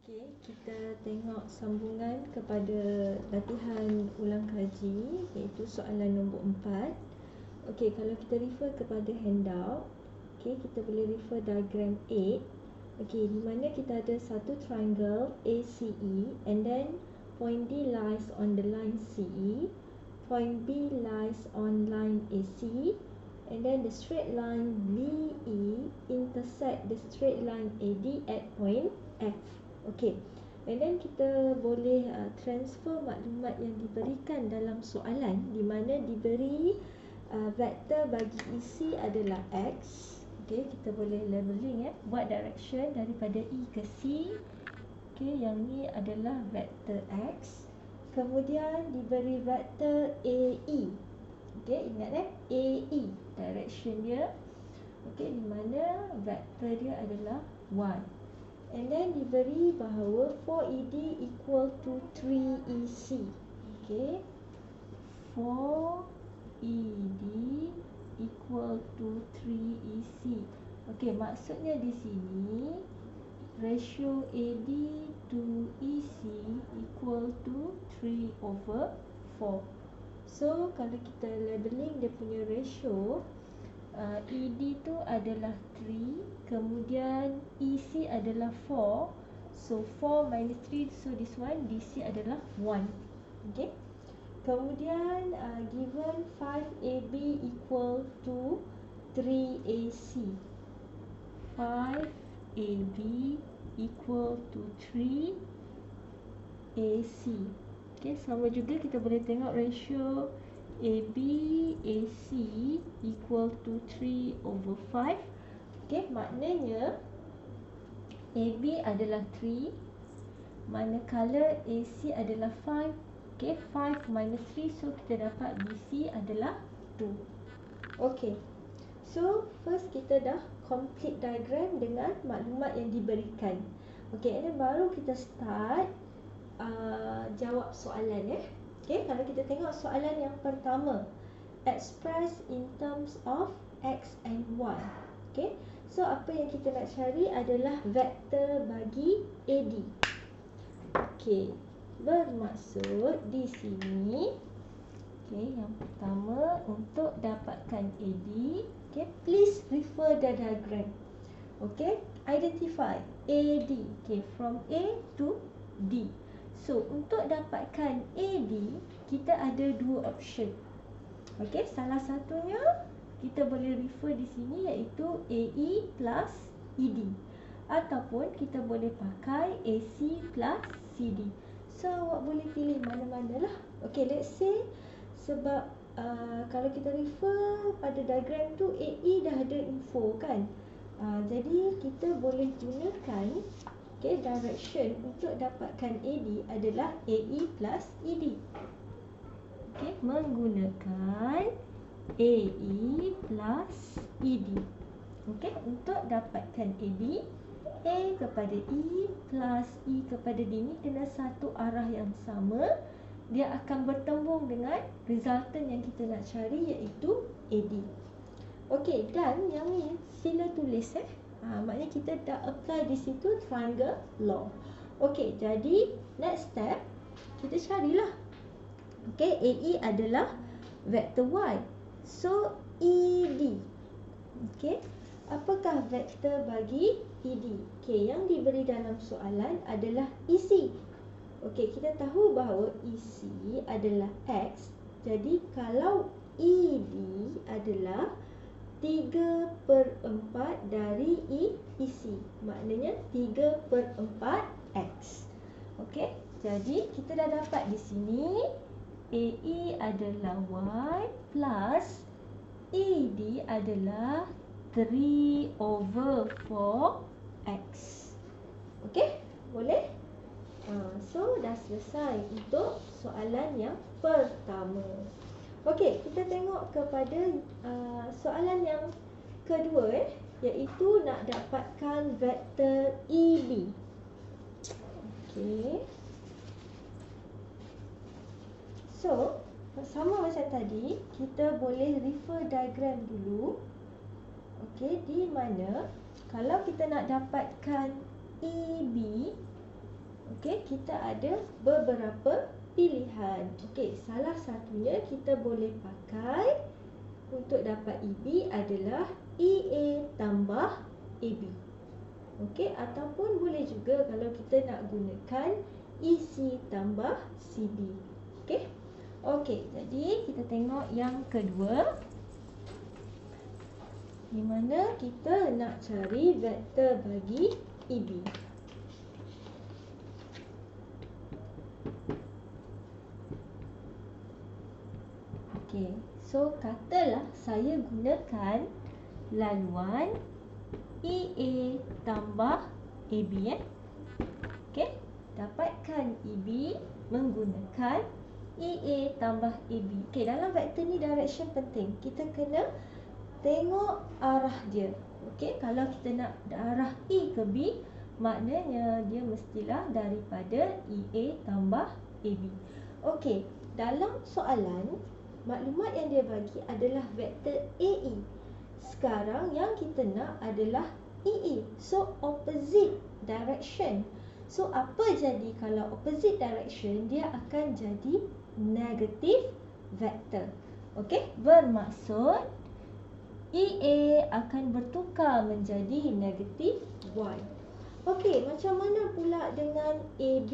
Okey, kita tengok sambungan kepada latihan ulang kaji, iaitu soalan nombor 4. Okey, kalau kita refer kepada handout, okey, kita boleh refer diagram 8. Okey, di mana kita ada satu triangle ACE, and then point D lies on the line CE, point B lies on line AC, and then the straight line BE intersect the straight line AD at point F. Okey, and then kita boleh transfer maklumat yang diberikan dalam soalan, di mana diberi vektor bagi isi adalah X. Okey, kita boleh labeling buat direction daripada E ke C. Okey, yang ni adalah vektor X. Kemudian diberi vektor AE. Okey, ingat AE direction dia. Okey, di mana vektor dia adalah 1. And then diberi bahawa 4ED equal to 3EC. Okay, 4ED equal to 3EC. Okay, maksudnya di sini ratio AD to EC equal to 3/4. So kalau kita labeling dia punya ratio, ED tu adalah 3, kemudian EC adalah 4. So 4 minus 3, so this one DC adalah 1. Okay. Kemudian given 5AB equal to 3AC. 5AB equal to 3AC. Okay, sama juga kita boleh tengok ratio AB AC equal to 3/5. Okay, maknanya AB adalah 3, manakala AC adalah 5. Okay, 5 minus 3, so kita dapat BC adalah 2. Okay, so first kita dah complete diagram dengan maklumat yang diberikan. Okay, and then baru kita start jawab soalan. Okay, kalau kita tengok soalan yang pertama, express in terms of X and Y. Okay, so apa yang kita nak cari adalah vektor bagi AD. Okay, bermaksud di sini, okay, yang pertama untuk dapatkan AD, okay, please refer the diagram. Okay, identify AD, okay, from A to D. So, untuk dapatkan AD, kita ada dua option. Okey, salah satunya kita boleh refer di sini iaitu AE plus ED. Ataupun kita boleh pakai AC plus CD. So, awak boleh pilih mana-mana lah. Okey, let's say sebab kalau kita refer pada diagram tu AE dah ada info kan. Jadi, kita boleh gunakan direction untuk dapatkan AD adalah AE plus ED. Okay, menggunakan AE plus ED. Okay, untuk dapatkan AD, A kepada E plus E kepada D ni kena satu arah yang sama. Dia akan bertembung dengan resultant yang kita nak cari iaitu AD. Okay, dan yang ni sila tulis maknanya kita dah apply di situ triangle law. Okey, jadi next step kita carilah. Okey, AE adalah vektor Y. So ED. Okey, apakah vektor bagi ED? Okey, yang diberi dalam soalan adalah EC. Okey, kita tahu bahawa EC adalah X. Jadi kalau ED adalah 3/4 dari EC. Maknanya 3/4 X. Okey, jadi kita dah dapat di sini AE adalah Y plus ED adalah 3/4 X. Okey, boleh? So dah selesai untuk soalan yang pertama. Okey, kita tengok kepada soalan yang kedua iaitu nak dapatkan vektor EB. Okey. So, sama macam tadi, kita boleh refer diagram dulu. Okey, di mana kalau kita nak dapatkan EB, Okey, kita ada beberapa pilihan. Okey, salah satunya kita boleh pakai untuk dapat EB adalah EA tambah AB. Okey, ataupun boleh juga kalau kita nak gunakan EC tambah CB. Okey. Okey, jadi kita tengok yang kedua, di mana kita nak cari vektor bagi EB. Okey, so katalah saya gunakan laluan EA tambah AB Okey, dapatkan EB menggunakan EA tambah AB. Okey, dalam vektor ni direction penting. Kita kena tengok arah dia. Okey, kalau kita nak arah E ke B, maknanya dia mestilah daripada EA tambah AB. Okey, dalam soalan maklumat yang dia bagi adalah vektor AE. Sekarang yang kita nak adalah EE. So opposite direction. So apa jadi kalau opposite direction? Dia akan jadi negative vektor. Okey, bermaksud EA akan bertukar menjadi negative Y. Okey, macam mana pula dengan AB?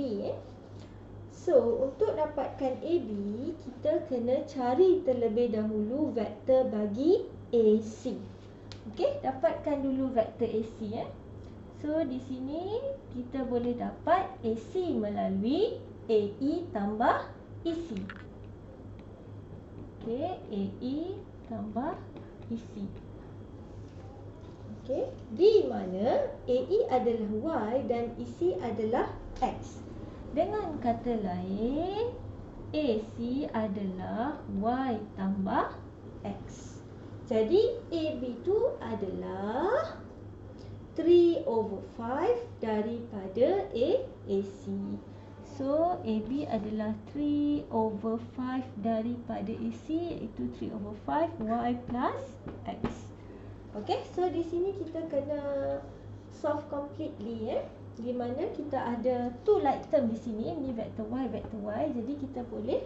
So, untuk dapatkan AB, kita kena cari terlebih dahulu vektor bagi AC. Okey, dapatkan dulu vektor AC. So, di sini kita boleh dapat AC melalui AE tambah EC. Okey, AE tambah EC. Okey, di mana AE adalah Y dan EC adalah X. Dengan kata lain, AC adalah Y tambah X. Jadi, AB tu adalah 3/5 daripada AC. So, AB adalah 3/5 daripada AC, iaitu 3/5 Y plus X. Okay, so di sini kita kena solve completely di mana kita ada two like term di sini, ni vektor Y, jadi kita boleh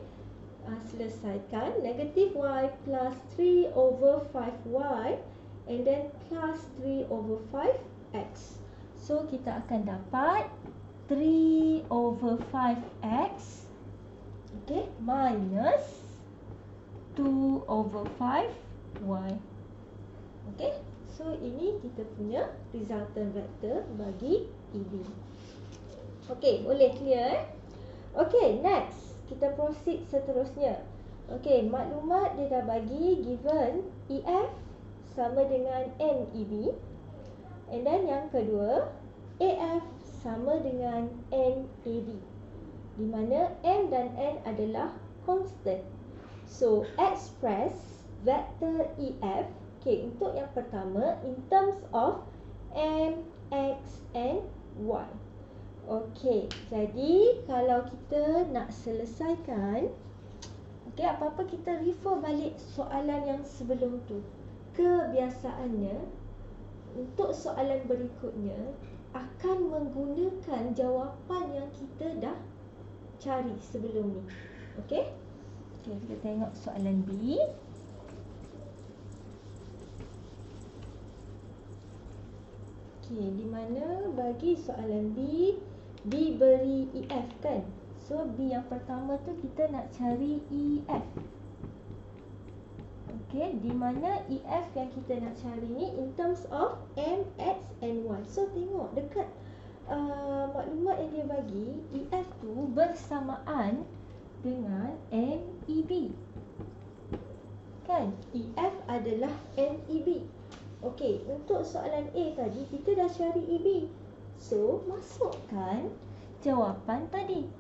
selesaikan negative Y plus 3/5Y and then plus 3/5X. So kita akan dapat 3/5X okay, minus 2/5Y. Okay, so ini kita punya resultant vector bagi EB. Okay, boleh clear Okay, next kita proceed seterusnya. Okay, maklumat dia dah bagi given EF sama dengan NEB. And then yang kedua, AF sama dengan NAB. Di mana M dan N adalah constant. So, express vector EF. Okay, untuk yang pertama, in terms of M, X and Y. Okay, jadi kalau kita nak selesaikan, okay, apa-apa kita refer balik soalan yang sebelum tu. Kebiasaannya, untuk soalan berikutnya akan menggunakan jawapan yang kita dah cari sebelum ni. Okay? Okay, kita tengok soalan B. Okay, di mana bagi soalan B diberi EF kan? So, B yang pertama tu kita nak cari EF. Okay, di mana EF yang kita nak cari ni in terms of M, X and Y. So, tengok dekat maklumat yang dia bagi, EF tu bersamaan dengan NEB. Kan? EF adalah NEB. Okey, untuk soalan A tadi kita dah cari EB. So, masukkan jawapan tadi.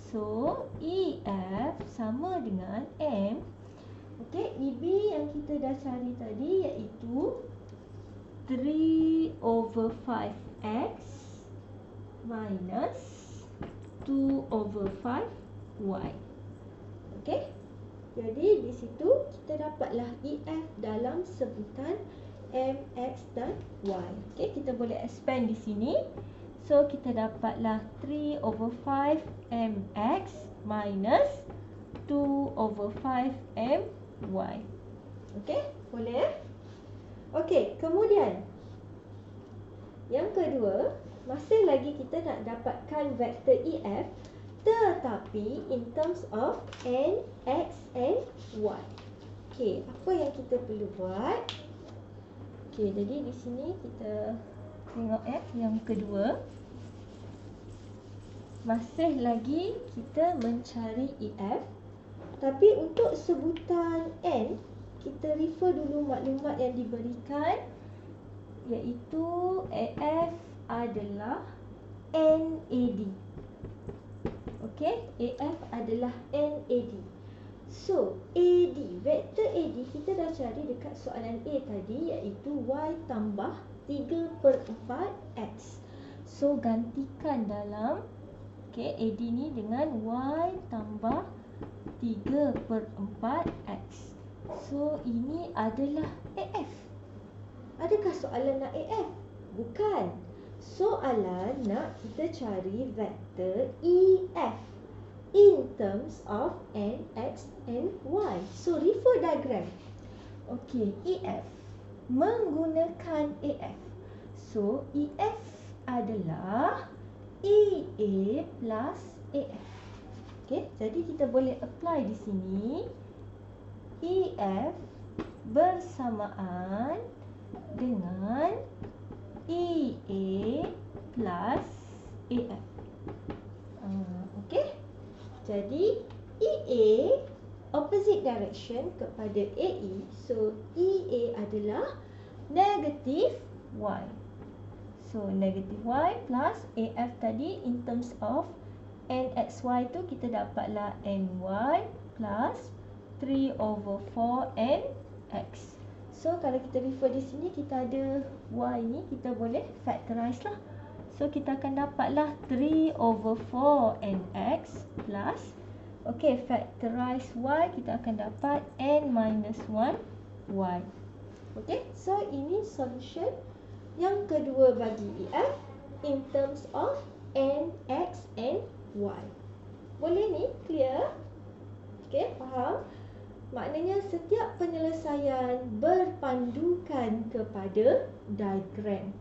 So, EF sama dengan M. Okey, EB yang kita dah cari tadi iaitu 3/5X minus 2/5Y. Okey. Jadi di situ kita dapatlah EF dalam sebutan M, X dan Y. Okey, kita boleh expand di sini. So kita dapatlah 3 over 5 mx minus 2 over 5 my. Okey, boleh? Okey, kemudian yang kedua, masih lagi kita nak dapatkan vektor EF, tetapi in terms of n, x and y. Okey, apa yang kita perlu buat? Okey, jadi di sini kita tengok yang kedua. Masih lagi kita mencari EF, tapi untuk sebutan n, kita refer dulu maklumat yang diberikan, iaitu AF adalah NAD. Okey, AF adalah NAD. So, AD, vektor AD kita dah cari dekat soalan A tadi, iaitu Y tambah 3/4X. So, gantikan dalam AD ni dengan Y tambah 3/4X. So, ini adalah AF. Adakah soalan nak AF? Bukan. Soalan nak kita cari vektor EF in terms of n, x and y. So, refer diagram. Okey, EF menggunakan AF. So, EF adalah EA plus AF. Okey, jadi kita boleh apply di sini. EF bersamaan dengan EA plus AF. Okey. Jadi EA opposite direction kepada AE. So EA adalah negative Y. So negative Y plus AF tadi in terms of NXY tu kita dapatlah NY plus 3 over 4 NX. So kalau kita refer di sini, kita ada Y ni, kita boleh factorize lah. So kita akan dapatlah 3 over 4 NX plus, okay, factorize Y, kita akan dapat N minus 1 Y. Okay, so ini solution yang kedua bagi EF in terms of N, X and Y. Boleh ni? Clear? Okay, faham? Maknanya setiap penyelesaian berpandukan kepada diagram.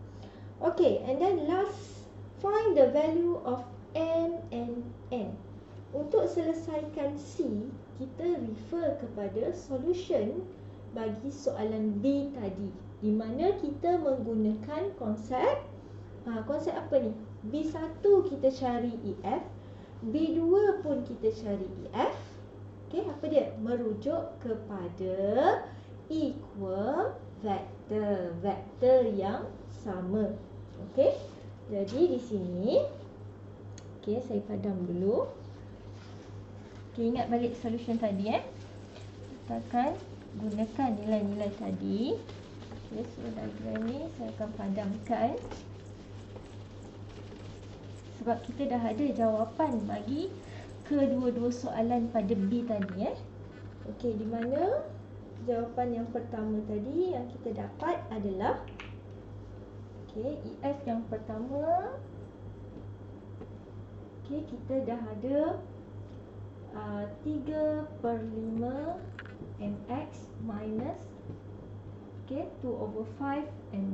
Okay, and then last, find the value of M and N. Untuk selesaikan C, kita refer kepada solution bagi soalan B tadi, di mana kita menggunakan konsep konsep apa ni? B1 kita cari EF, B2 pun kita cari EF. Okey, apa dia? Merujuk kepada equal vector, vektor yang sama. Okey. Jadi di sini, okey, saya padam dulu. Okey, ingat balik solution tadi Kita akan gunakan nilai-nilai tadi. Okey, so diagram ni saya akan padamkan. Sebab kita dah ada jawapan bagi kedua-dua soalan pada B tadi Okey, di mana jawapan yang pertama tadi yang kita dapat adalah EF yang pertama. Kita dah ada 3/5 mx minus 2 over 5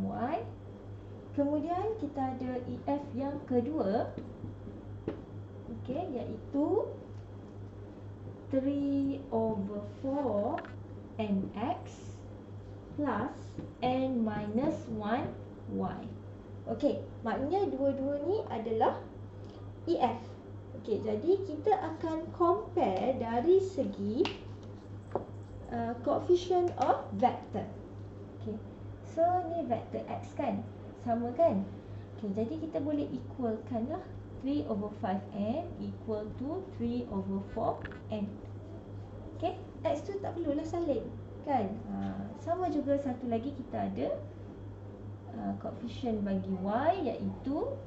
my. Kemudian kita ada EF yang kedua, iaitu 3 over 4 nx plus n minus 1 y. Okey, maknanya dua-dua ni adalah EF. Okey, jadi kita akan compare dari segi coefficient of vector. Okey, so ni vector x kan, sama kan? Okey, jadi kita boleh equalkan lah 3 over 5n equal to 3 over 4n. Okey, x tu tak perlulah salin kan? Sama juga satu lagi kita ada coefficient bagi y, iaitu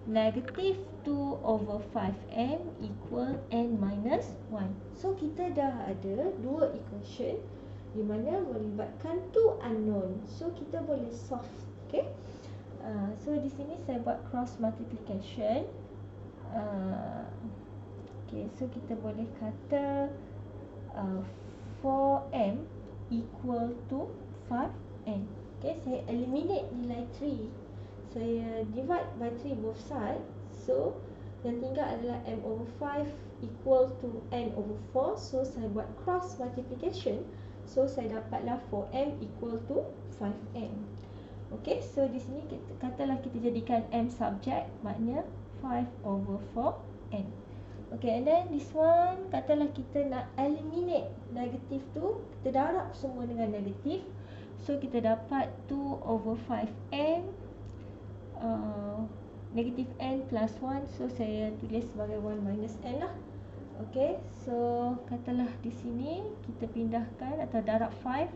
negative 2 over 5m equal n minus 1. So kita dah ada dua equation di mana melibatkan two unknown. So kita boleh solve. Okay, So di sini saya buat cross multiplication. Okay, so kita boleh kata 4m equal to 5n. Okay, saya eliminate nilai 3. Saya divide by 3 both side. So yang tinggal adalah m over 5 equal to n over 4. So saya buat cross multiplication. So saya dapatlah 4m equal to 5n. Okay, so di sini katalah kita jadikan m subject, maknanya 5 over 4n. Okay, and then this one, katalah kita nak eliminate negatif tu, kita darab semua dengan negatif. So kita dapat 2 over 5n, negatif n plus 1. So saya tulis sebagai 1 minus n lah. Okay, so katalah di sini kita pindahkan atau darab 5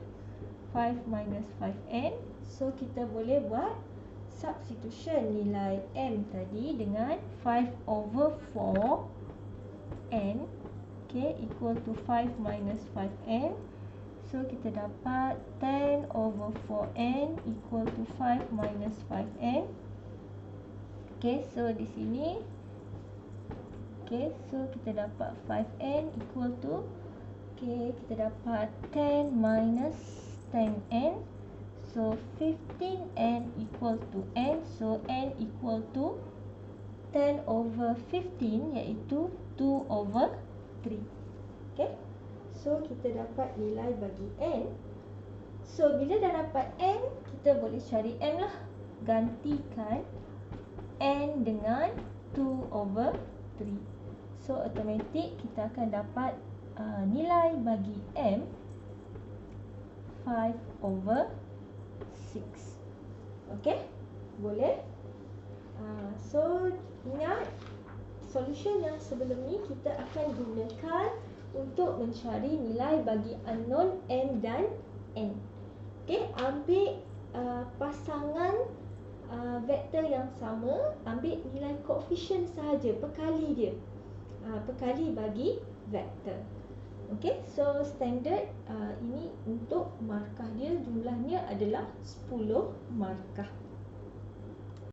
minus 5n. So kita boleh buat substitution nilai m tadi dengan 5 over 4n, okay, equal to 5 minus 5n. So kita dapat 10 over 4n equal to 5 minus 5n. Okay, so di sini, okay, so kita dapat 5n equal to, okay, kita dapat 10 minus 10n. So 15n equal to n. So n equal to 10 over 15, iaitu 2 over 3. Okay, so kita dapat nilai bagi n. So bila dah dapat n, kita boleh cari m lah. Gantikan n dengan 2 over 3. So automatik kita akan dapat nilai bagi m 5 over 6. Okay, boleh? So ingat, solution yang sebelum ni kita akan gunakan untuk mencari nilai bagi unknown m dan n. Okay, ambil pasangan vektor yang sama, ambil nilai koefisien sahaja, perkali dia. Perkali bagi vektor. Okay, so standard ini untuk markah dia jumlahnya adalah 10 markah.